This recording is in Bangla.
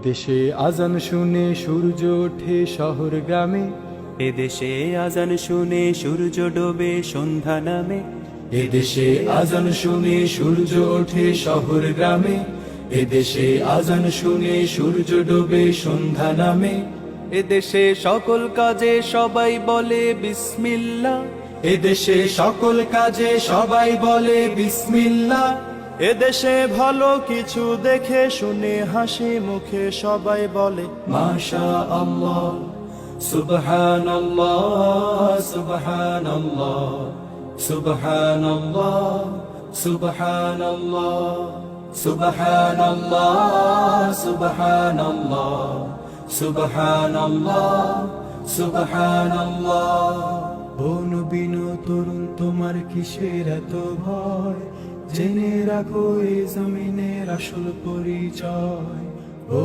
দেশে আজান শুনে সূর্য ওঠে শহর গ্রামে, এদেশে আজান শুনে সূর্য ডোবে সন্ধ্যা নামে। এদেশে আজান শুনে সূর্য ওঠে শহর গ্রামে, এদেশে আজান শুনে সূর্য ডোবে সন্ধ্যা নামে। এদেশে সকল কাজে সবাই বলে বিসমিল্লাহ, এদেশে সকল কাজে সবাই বলে বিসমিল্লাহ। এদেশে ভালো কিছু দেখে শুনে হাসি মুখে সবাই বলে মাশা আল্লাহ, সুবহানাল্লাহ, সুবহানাল্লাহ, সুবহানাল্লাহ, সুবহানাল্লাহ, সুবহানাল্লাহ, সুবহানাল্লাহ, সুবহানাল্লাহ, সুবহানাল্লাহ। ও নবীন তরুণ, তোমার কিসের এত ভয়? জেনে রাখো এই জমিনের আসল পরিচয়। ও